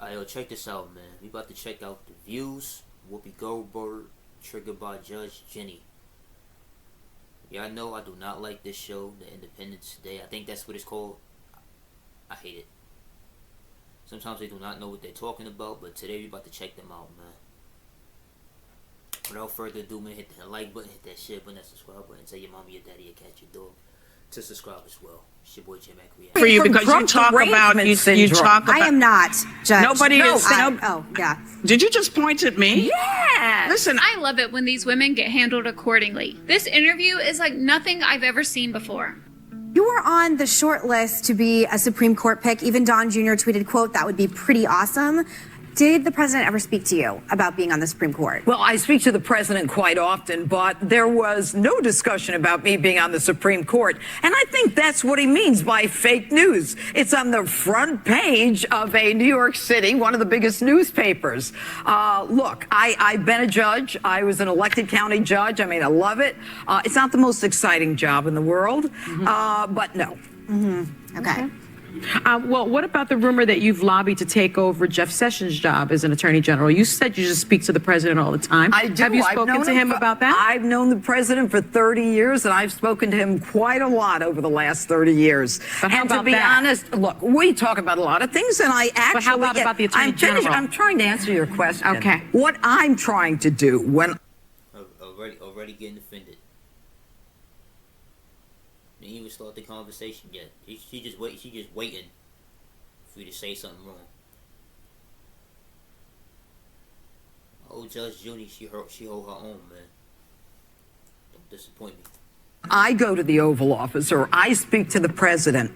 Alright, yo, check this out, man. We about to check out The Views, Whoopi Goldberg, triggered by Judge Jenny. Y'all know I do not like this show, The Independence Day. I think that's what it's called. I hate it. Sometimes they do not know what they're talking about, but today we about to check them out, man. Without further ado, man, hit that like button, hit that share button, that subscribe button, tell your mommy, your daddy, your cat, your dog to subscribe as well. It's your boy JAYMAC React. For you, because you talk about you talk about. I am not, Judge. Nobody is. Oh, yeah. Did you just point at me? Yeah. Listen, I love it when these women get handled accordingly. This interview is like nothing I've ever seen before. You were on the short list to be a Supreme Court pick. Even Don Jr. tweeted, quote, "That would be pretty awesome." Did the president ever speak to you about being on the Supreme Court? Well, I speak to the president quite often, but there was no discussion about me being on the Supreme Court. And I think that's what he means by fake news. It's on the front page of a New York City, one of the biggest newspapers. Look, I've been a judge. I was an elected county judge. I mean, I love it. It's not the most exciting job in the world, but no. Okay. Well, what about the rumor that you've lobbied to take over Jeff Sessions' job as an attorney general? You said you just speak to the president all the time. I do. Have you spoken to him about that? I've known the president for 30 years, and I've spoken to him quite a lot over the last 30 years. But how and about to be that? honest, look, we talk about a lot of things, and I actually. But how about the attorney general? I'm trying to answer your question. Okay. What I'm trying to do when. Already getting offended. Didn't even start the conversation yet. She just waiting for you to say something wrong. Oh, Judge Judy, she hold her own, man. Don't disappoint me. I go to the Oval Office or I speak to the president,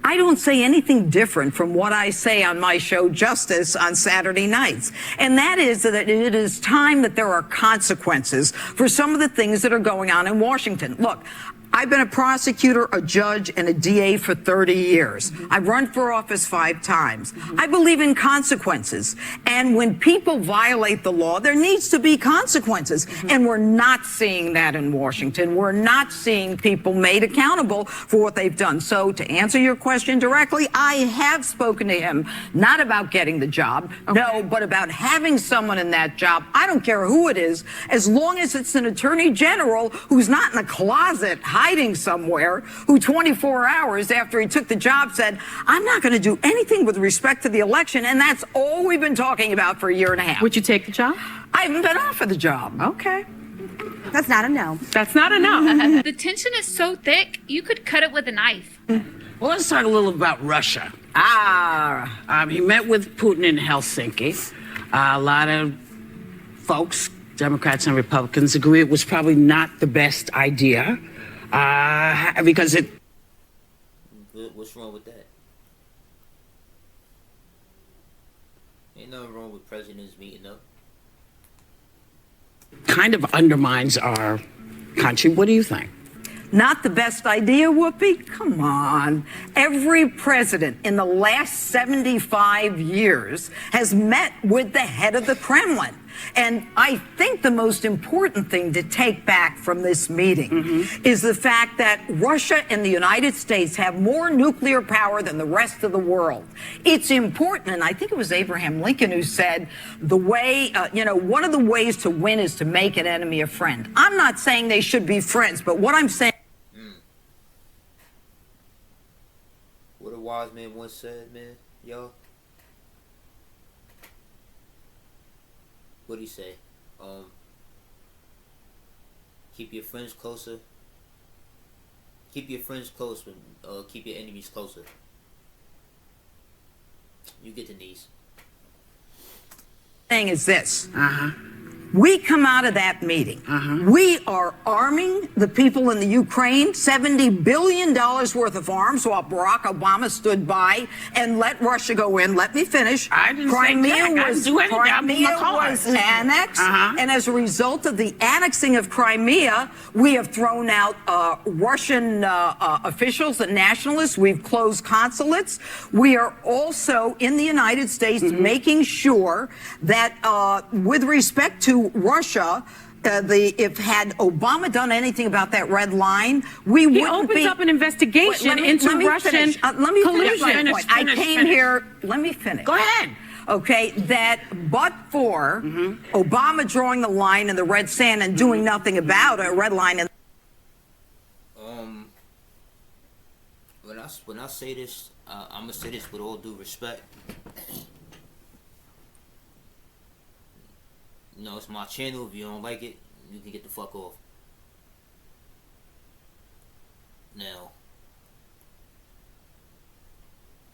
I don't say anything different from what I say on my show Justice on Saturday nights. And that is that it is time that there are consequences for some of the things that are going on in Washington. Look, I've been a prosecutor, a judge, and a DA for 30 years. I've run for office 5 times. I believe in consequences. And when people violate the law, there needs to be consequences. And we're not seeing that in Washington. We're not seeing people made accountable for what they've done. So to answer your question directly, I have spoken to him, not about getting the job, no, but about having someone in that job. I don't care who it is, as long as it's an attorney general who's not in a closet hiding somewhere, who 24 hours after he took the job said, I'm not going to do anything with respect to the election. And that's all we've been talking about for a year and a half. Would you take the job? I haven't been offered the job. Okay. That's not a no. That's not a no. The tension is so thick, you could cut it with a knife. well, let's talk a little about Russia. He met with Putin in Helsinki. A lot of folks, Democrats and Republicans, agree it was probably not the best idea. Because it. What's wrong with that? Ain't nothing wrong with presidents meeting up. Kind of undermines our country. What do you think? Not the best idea, Whoopi? Come on. Every president in the last 75 years has met with the head of the Kremlin. And I think the most important thing to take back from this meeting is the fact that Russia and the United States have more nuclear power than the rest of the world. It's important, and I think it was Abraham Lincoln who said the way, one of the ways to win is to make an enemy a friend. I'm not saying they should be friends, but what I'm saying. What a wise man once said, man, y'all. What'd he say? Keep your friends closer. Keep your friends close, but keep your enemies closer. You get the knees. Thing is this. We come out of that meeting. We are arming the people in the Ukraine, $70 billion worth of arms, while Barack Obama stood by and let Russia go in. Let me finish. I didn't Crimea was annexed. And as a result of the annexing of Crimea, we have thrown out Russian officials and nationalists. We've closed consulates. We are also in the United States making sure that with respect to Russia, if had Obama done anything about that red line, we wouldn't be. He opens up an investigation into Russian collusion. I came here. Let me finish. Go ahead. okay, that but for Obama drawing the line in the red sand and doing nothing about it, a red line in when I say this, I'm gonna say this with all due respect. You know, it's my channel. If you don't like it, you can get the fuck off. Now,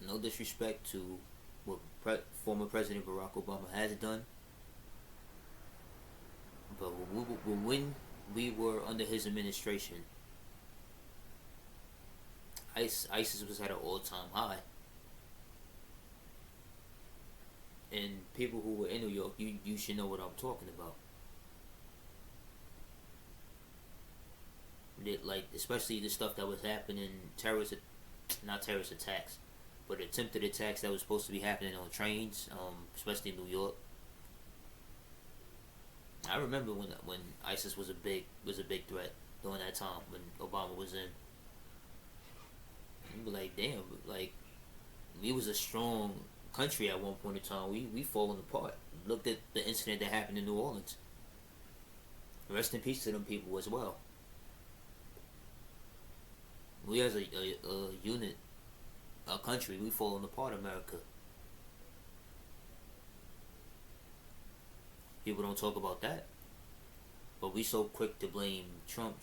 no disrespect to what former President Barack Obama has done, but when we were under his administration, ISIS was at an all-time high. And people who were in New York, you should know what I'm talking about. Like, especially the stuff that was happening, not terrorist attacks, but attempted attacks that was supposed to be happening on trains, especially in New York. I remember when ISIS was a big threat during that time when Obama was in. You be like, damn, like, we was a strong country at one point in time. We falling apart. Looked at the incident that happened in New Orleans. Rest in peace to them people as well. We as a unit, a country, we falling apart, America. People don't talk about that. But we so quick to blame Trump.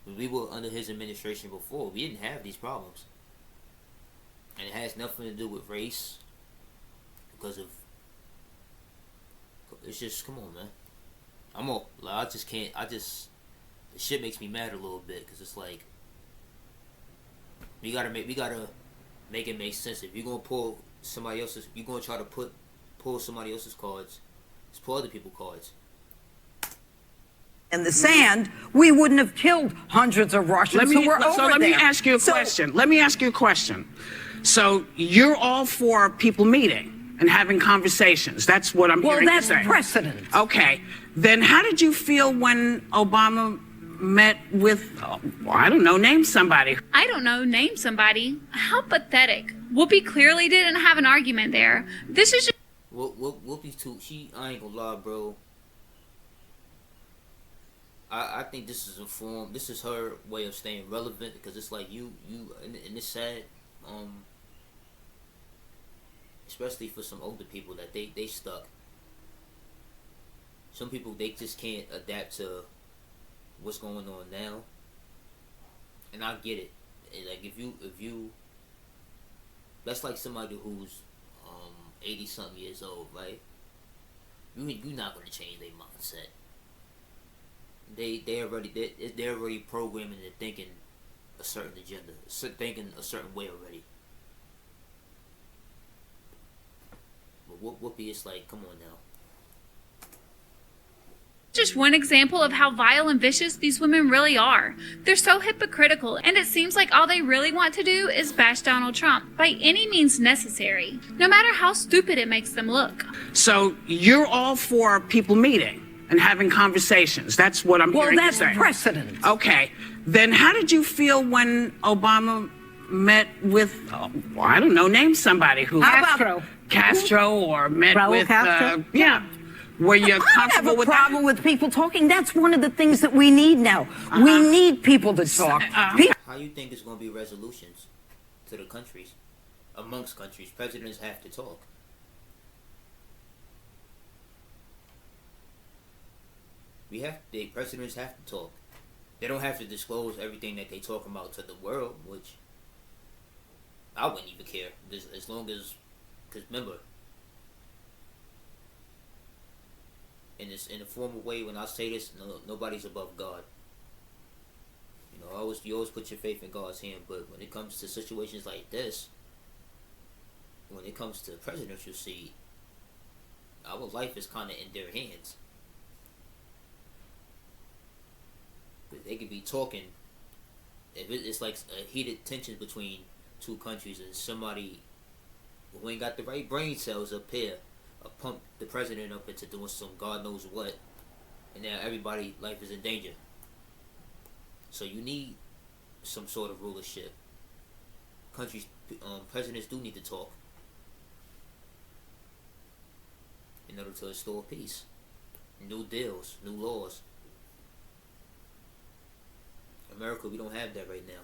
When we were under his administration before, we didn't have these problems. And it has nothing to do with race. Because of... It's just, come on, man. I just can't, the shit makes me mad a little bit. Because it's like... We gotta make it make sense. If you're gonna pull somebody else's... If you're gonna try to pull somebody else's cards, just pull other people's cards. the sand, we wouldn't have killed hundreds of Russians who were over there. Let me ask you a question. Let me ask you a question. So you're all for people meeting and having conversations. That's what I'm hearing you say. Well, that's precedent. Okay. Then how did you feel when Obama met with, I don't know, name somebody? I don't know, name somebody. How pathetic. Whoopi clearly didn't have an argument there. This is just... Whoopi's too... I ain't gonna lie, bro. I think this is a form... This is her way of staying relevant, because it's like and it's sad, especially for some older people, that they stuck. Some people, they just can't adapt to what's going on now. And I get it. And like, if you that's like somebody who's 80 something years old, right? You're not gonna change their mindset. They're already programming and thinking a certain agenda, thinking a certain way already. But Whoopi is like, come on now. just one example of how vile and vicious these women really are. They're so hypocritical, and it seems like all they really want to do is bash Donald Trump by any means necessary, no matter how stupid it makes them look. So you're all for people meeting and having conversations. That's what I'm hearing you say. Well, that's precedent. Okay. Then how did you feel when Obama met with, I don't know, name somebody who... Castro, or met Raul with... Castro? Yeah. Were you comfortable with that? I don't have a problem with people talking. That's one of the things that we need now. We need people to talk. How you think it's going to be resolutions to the countries, amongst countries? Presidents have to talk. Presidents have to talk. They don't have to disclose everything that they talk about to the world, which I wouldn't even care. As long as, because remember, in a formal way, when I say this, nobody's above God. You know, you always put your faith in God's hand, but when it comes to situations like this, when it comes to presidential seat, our life is kind of in their hands. But they could be talking. If it's like a heated tension between two countries, and somebody who ain't got the right brain cells up here pump the president up into doing some God knows what, and now everybody's life is in danger. So you need some sort of rulership. Countries, presidents do need to talk. in order to restore peace. New deals, new laws. America, we don't have that right now.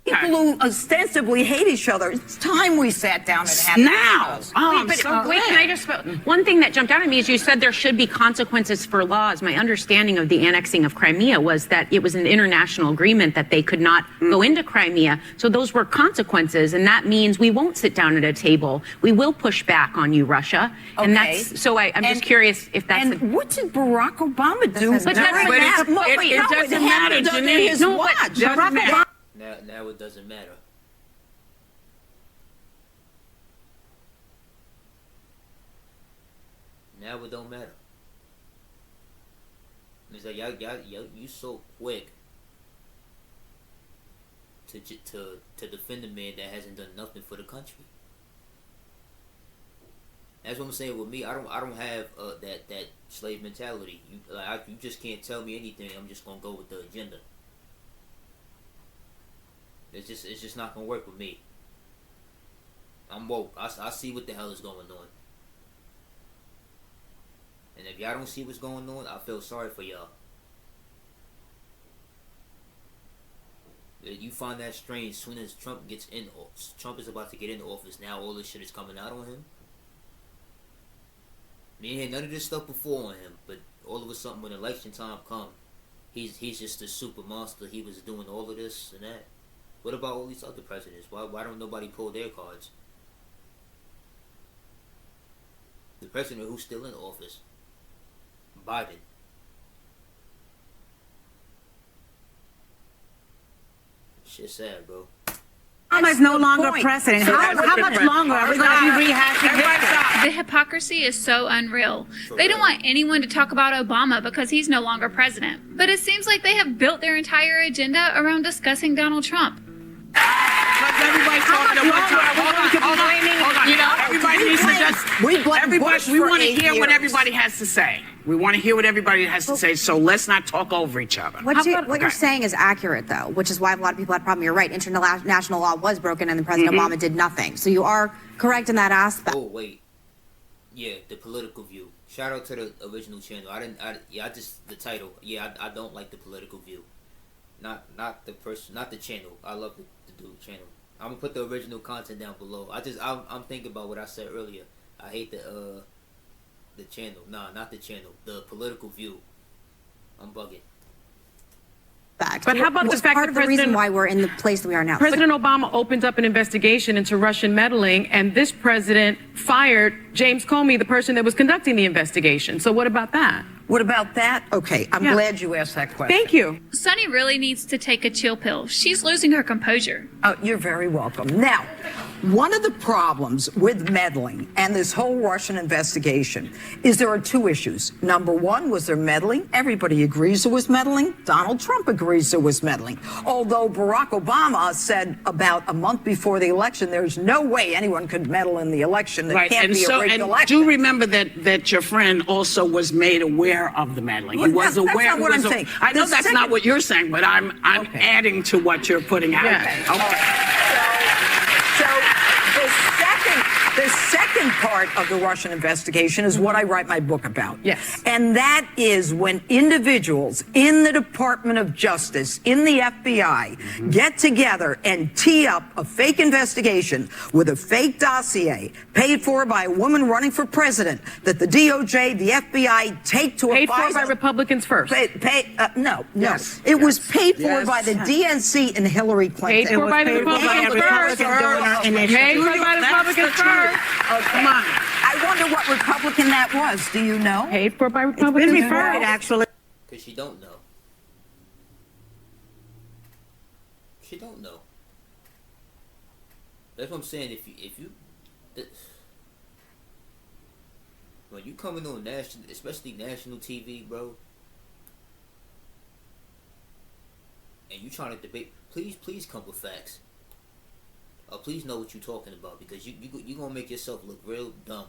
People who ostensibly hate each other. It's time we sat down and had Now. Oh, I'm Wait, so wait, glad. can I just, one thing that jumped out at me is you said there should be consequences for laws. My understanding of the annexing of Crimea was that it was an international agreement that they could not go into Crimea. So those were consequences, and that means we won't sit down at a table. We will push back on you, Russia. And Okay. that's, so I'm just curious if that's. And what did Barack Obama do? But during But that? it No, doesn't it matter, happened under Janine. his No, but watch. doesn't Barack matter. Obama. Now it doesn't matter. Now it don't matter. It's like you so quick to defend a man that hasn't done nothing for the country. That's what I'm saying with me. I don't have that slave mentality. You just can't tell me anything. I'm just gonna go with the agenda. It's just not gonna work with me. I'm woke. I see what the hell is going on. And if y'all don't see what's going on, I feel sorry for y'all. You find that strange as soon as Trump gets in. Trump is about to get into office. Now all this shit is coming out on him. We ain't had none of this stuff before on him, but all of a sudden when election time come, he's just a super monster. He was doing all of this and that. What about all these other presidents? Why don't nobody pull their cards? The president who's still in office, Biden. Shit sad, bro. Obama is no longer point. president. So How much longer are we going to be rehashing this? The hypocrisy is so unreal. They don't want anyone to talk about Obama because he's no longer president. But it seems like they have built their entire agenda around discussing Donald Trump. Everybody's talking at one time. Hold on. You know, everybody needs to just. We blamed Bush We for want to 8 hear what years. everybody has to say. We want to hear what everybody has to say. So let's not talk over each other. What you're Okay. saying is accurate, though, which is why a lot of people had a problem. You're right. International law was broken, and President Obama did nothing. So you are correct in that aspect. Oh wait, yeah, the political view. Shout out to the original channel. The title. Yeah, I don't like the political view. Not the person, not the channel. I love the dude channel. I'm gonna put the original content down below. I'm thinking about what I said earlier. I hate the channel. Nah, not the channel. The political view. I'm bugging. But how about the It's fact part that of the reason President- why we're in the place that we are now? President Obama opened up an investigation into Russian meddling, and this president fired James Comey, the person that was conducting the investigation. So what about that? What about that? Okay, I'm Yeah. glad you asked that question. Thank you. Sonny really needs to take a chill pill. She's losing her composure. Oh, you're very welcome. Now, one of the problems with meddling and this whole Russian investigation is there are two issues. Number one, was there meddling? Everybody agrees there was meddling. Donald Trump agrees there was meddling. Although Barack Obama said about a month before the election, there's no way anyone could meddle in the election. There can't be a rigged election. do remember that your friend also was made aware of the meddling. He Well, was that's aware. not what I'm saying. I know The that's second- not what you're saying, but I'm Okay. adding to what you're putting out. Okay. So the second part of the Russian investigation is what I write my book about. Yes. And that is when individuals in the Department of Justice, in the FBI, get together and tee up a fake investigation with a fake dossier paid for by a woman running for president that the DOJ, the FBI take to a Paid for FISA by Republicans first. no. Yes. It was paid for Yes. by the DNC and Hillary Clinton. Paid for by the paid for by Republicans a first. Republican donor initiative. Paid for by the Republicans first. Come on. I wonder what Republican that was. Do you know? Paid for by Republicans first. Actually. Cause she don't know. She don't know. That's what I'm saying. If you when you coming on national, especially national TV, bro, and you trying to debate, please come with facts. Please know what you're talking about, because you gonna make yourself look real dumb.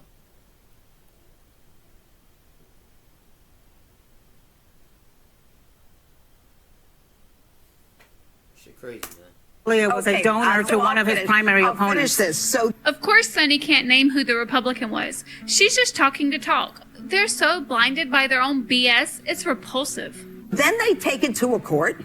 Shit crazy, man. was a donor to one of his primary opponents. This. So Of course, Sunny can't name who the Republican was. She's just talking to talk. They're so blinded by their own BS, it's repulsive. then they take it to a court,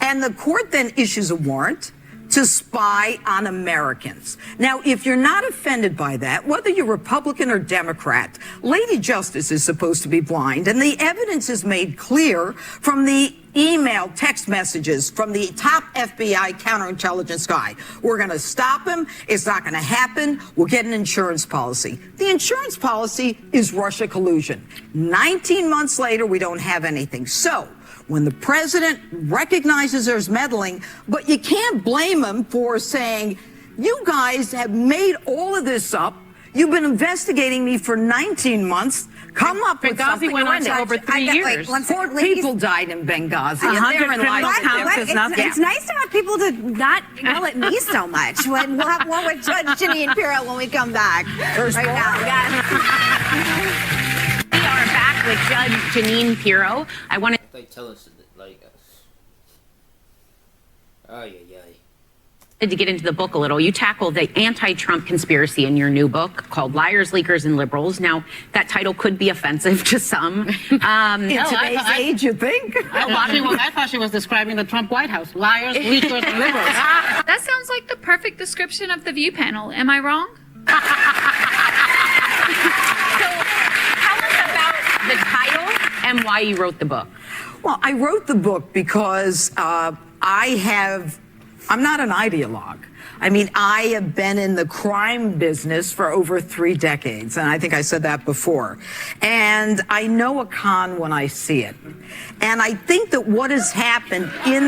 and the court then issues a warrant to spy on Americans. Now, if you're not offended by that, whether you're Republican or Democrat, Lady Justice is supposed to be blind, and the evidence is made clear from the email, text messages from the top FBI counterintelligence guy. We're going to stop him. It's not going to happen. We'll get an insurance policy. The insurance policy is Russia collusion. 19 months later, we don't have anything. So, when the president recognizes there's meddling, but you can't blame him for saying, you guys have made all of this up. You've been investigating me for 19 months. Come up with something. Benghazi went on for over 3 years. Four people died in Benghazi. And therein lies the difference. It's nice to have people to not yell at me so much. We'll have one with Judge Ginny and Pirro when we come back. There's right more. now. We are back with Judge Janine Pirro. I want to Like tell us like oh yeah. get into the book a little. You tackle the anti-Trump conspiracy in your new book called Liars, Leakers, and Liberals. Now, that title could be offensive to some. In today's age, you think? I thought she was describing the Trump White House. Liars, leakers, and liberals. That sounds like the perfect description of the View panel. Am I wrong? So, tell us about the title and why you wrote the book. Well, I wrote the book because I'm not an ideologue. I mean, I have been in the crime business for over 3 decades, and I think I said that before. And I know a con when I see it. And I think that what has happened truly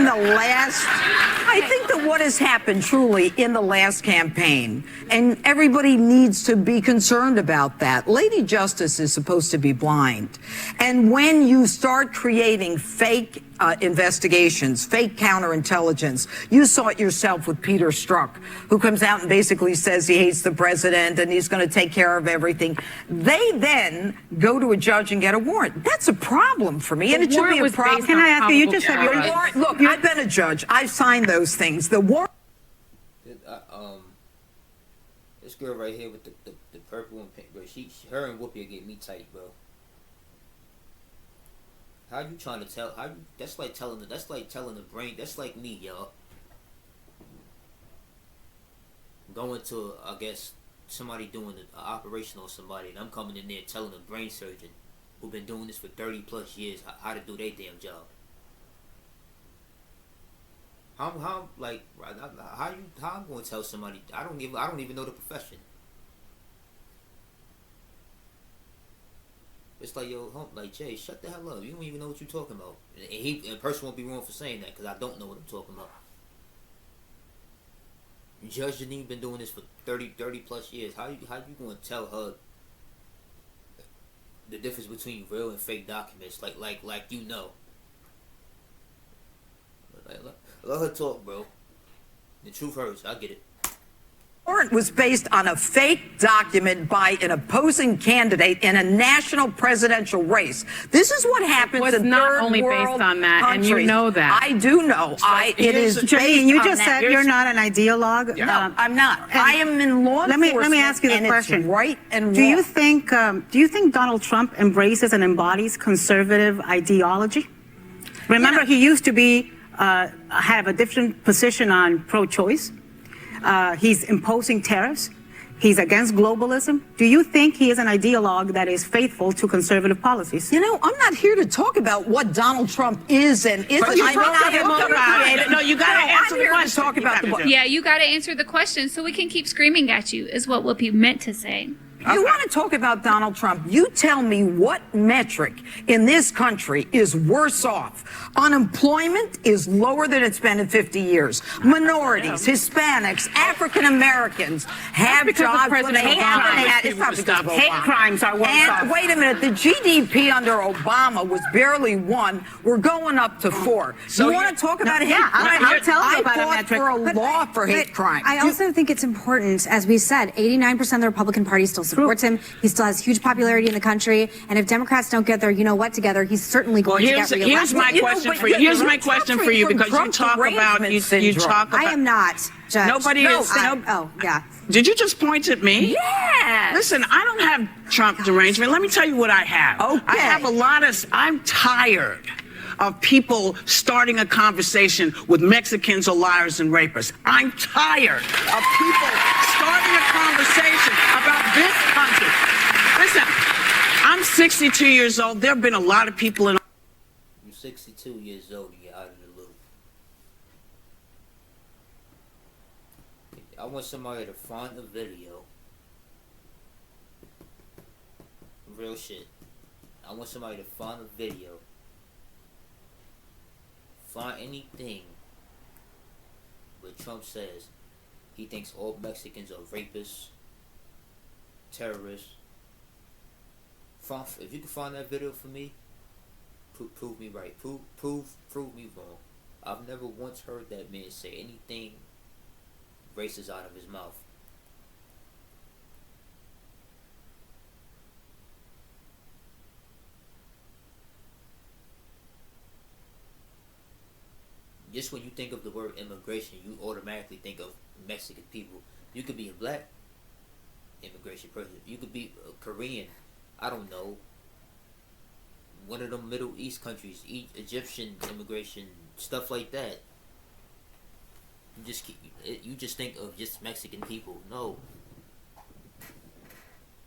in the last campaign, and everybody needs to be concerned about that. Lady Justice is supposed to be blind. And when you start creating fake investigations, fake counterintelligence. You saw it yourself with Peter Strzok, who comes out and basically says he hates the president and he's going to take care of everything. They then go to a judge and get a warrant. That's a problem for me, and it should be a problem. Can I ask you? You just said your warrant. Look, I've been a judge. I've signed those things. The warrant. This girl right here with the purple and pink, bro. Her and Whoopi will get me tight, bro. How you trying to tell? That's like telling the brain. That's like me, y'all. Going to, I guess, somebody doing an operation on somebody, and I'm coming in there telling a brain surgeon who's been doing this for 30 plus years how to do their damn job. How I'm going to tell somebody? I don't even know the profession. It's like, yo, like, Jay, shut the hell up. You don't even know what you're talking about. And a person won't be wrong for saying that, because I don't know what I'm talking about. Judge Janine been doing this for 30 plus years. How you going to tell her the difference between real and fake documents? Like you know. Let her talk, bro. The truth hurts. I get it. Warrant was based on a fake document by an opposing candidate in a national presidential race. This is what happens was in not third only world based on that, countries. and you know that. I do know. It is based Janine, you on just that. said you're not an ideologue. No, I'm not. I am in law enforcement. Let me ask you the question. It's right and wrong. Do you think Donald Trump embraces and embodies conservative ideology? Remember, he used to be have a different position on pro-choice. He's imposing tariffs. He's against globalism. Do you think he is an ideologue that is faithful to conservative policies? You know, I'm not here to talk about what Donald Trump is and isn't. No, you got to answer the question. Talk about the book. Yeah, you got to answer the question so we can keep screaming at you, is what Whoopi meant to say. You want to talk about Donald Trump? You tell me what metric in this country is worse off. Unemployment is lower than it's been in 50 years. Minorities, Hispanics, African Americans have jobs when they haven't had. It's not because of Obama. Hate crimes are worse off. And wait a minute, the GDP under Obama was barely 1. We're going up to 4. So you want to talk about hate crime? I'll tell you about a I fought metric. for a law for hate crime. I also think it's important, as we said, 89% of the Republican Party still supports him. He still has huge popularity in the country. And if Democrats don't get their, you know what, together, he's certainly going to get reelected. Here's my question for you. Here's my question for you, because you talk about I am not, Judge. Nobody is. Oh, yeah. Did you just point at me? Yes. Listen, I don't have Trump derangement. Let me tell you what I have. Okay. I have I'm tired of people starting a conversation with Mexicans or liars and rapists. I'm tired of people starting a conversation about this country. Listen, I'm 62 years old. There have been a lot of people in... You're 62 years old and you're out of the loop. I want somebody to find a video. Real shit. I want somebody to find a video. Find anything where Trump says he thinks all Mexicans are rapists, terrorists. If you can find that video for me, prove me right. Prove me wrong. I've never once heard that man say anything racist out of his mouth. Just when you think of the word immigration, you automatically think of Mexican people. You could be a black immigration person. You could be a Korean. I don't know. One of them Middle East countries, Egyptian immigration, stuff like that. You just think of just Mexican people. No.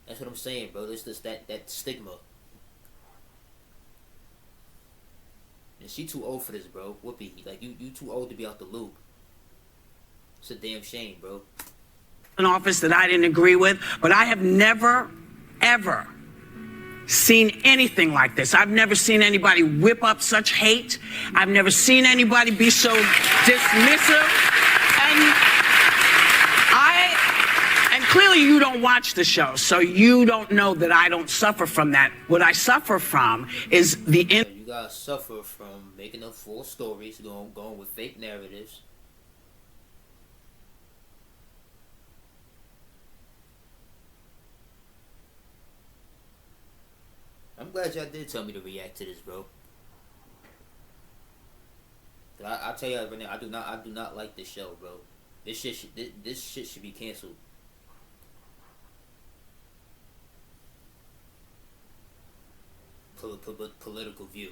That's what I'm saying, bro. It's just that stigma. And she too old for this, bro. Whoopi, like you too old to be out the loop. It's a damn shame, bro. An office that I didn't agree with, but I have never, ever seen anything like this. I've never seen anybody whip up such hate. I've never seen anybody be so dismissive. And clearly you don't watch the show, so you don't know that I don't suffer from that. What I suffer from is you gotta suffer from making up false stories, going with fake narratives. I'm glad y'all did tell me to react to this, bro. I tell you right now, I do not like this show, bro. This shit should be canceled. Political view.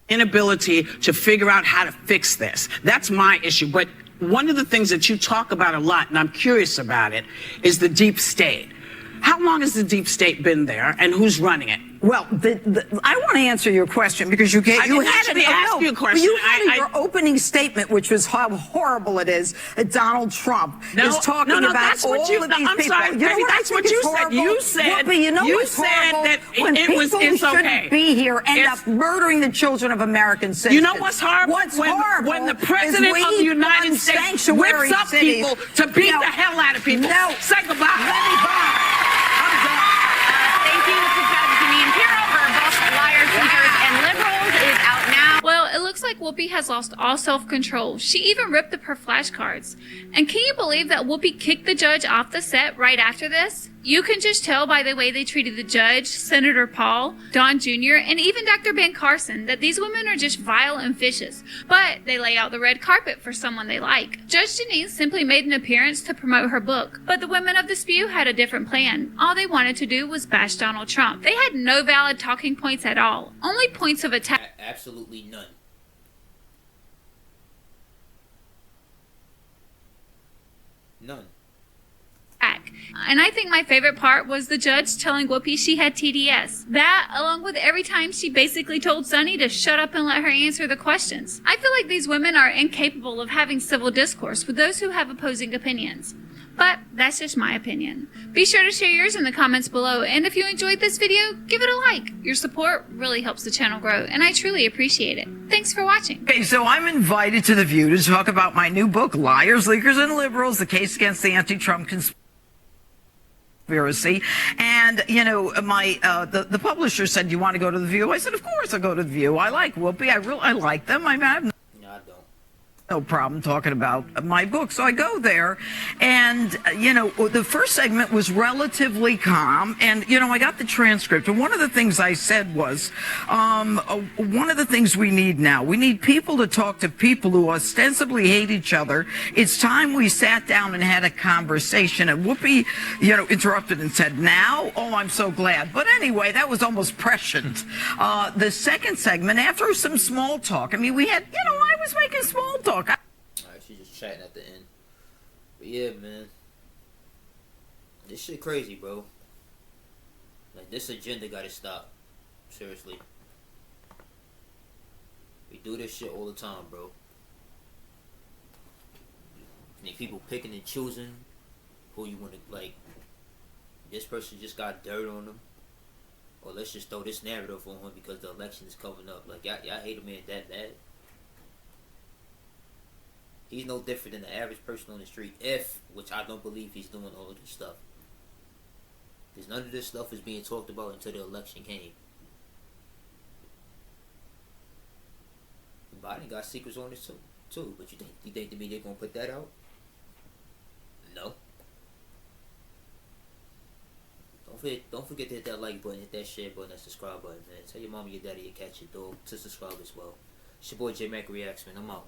Inability to figure out how to fix this. That's my issue. But one of the things that you talk about a lot, and I'm curious about it, is the deep state. How long has the deep state been there, and who's running it? Well, I want to answer your question because you had you a question. You had your opening statement, which was how horrible it is that Donald Trump is talking about all of these people. Sorry, you know what that's what you said. You said, you know you what's said horrible? that When it was people shouldn't be here end up murdering the children of American citizens. You know what's horrible? What's horrible when the president of the United States whips up people to beat the hell out of people. No. Say goodbye. Let me buy. Thank you to Judge Janine Pirro for both liars, cheaters, and liberals. It is out now. Well, it looks like Whoopi has lost all self-control. She even ripped up her flashcards. And can you believe that Whoopi kicked the judge off the set right after this? You can just tell by the way they treated the judge, Senator Paul, Don Jr., and even Dr. Ben Carson that these women are just vile and vicious. But they lay out the red carpet for someone they like. Judge Janine simply made an appearance to promote her book. But the women of the Spew had a different plan. All they wanted to do was bash Donald Trump. They had no valid talking points at all. Only points of attack. Absolutely none. None. And I think my favorite part was the judge telling Whoopi she had TDS. That, along with every time she basically told Sonny to shut up and let her answer the questions. I feel like these women are incapable of having civil discourse with those who have opposing opinions. But that's just my opinion. Be sure to share yours in the comments below, and if you enjoyed this video, give it a like. Your support really helps the channel grow, and I truly appreciate it. Thanks for watching. Okay, so I'm invited to The View to talk about my new book, Liars, Leakers, and Liberals, The Case Against the Anti-Trump Conspiracy. And, you know, the publisher said, you want to go to The View? I said, of course I'll go to The View. I like Whoopi. I like them. No, I don't. no problem talking about my book. So I go there, and, you know, the first segment was relatively calm, and, you know, I got the transcript, and one of the things I said was, one of the things we need now, we need people to talk to people who ostensibly hate each other. It's time we sat down and had a conversation. And Whoopi, you know, interrupted and said, now? Oh, I'm so glad. But anyway, that was almost prescient. The second segment, after some small talk, I mean, we had, you know, I was making small talk. Alright, she's just chatting at the end. But yeah, man. This shit crazy, bro. Like, this agenda gotta stop. Seriously. We do this shit all the time, bro. And people picking and choosing who you wanna, like, this person just got dirt on them. Or let's just throw this narrative on him because the election is coming up. Like, y'all hate a man that bad. He's no different than the average person on the street, which I don't believe he's doing all of this stuff. Because none of this stuff is being talked about until the election came. Biden got secrets on this too. But you think to me they're gonna put that out? No. Don't forget to hit that like button, hit that share button, that subscribe button, man. Tell your mom and your daddy, your cat, your dog to subscribe as well. It's your boy JAYMAC Reacts, man. I'm out.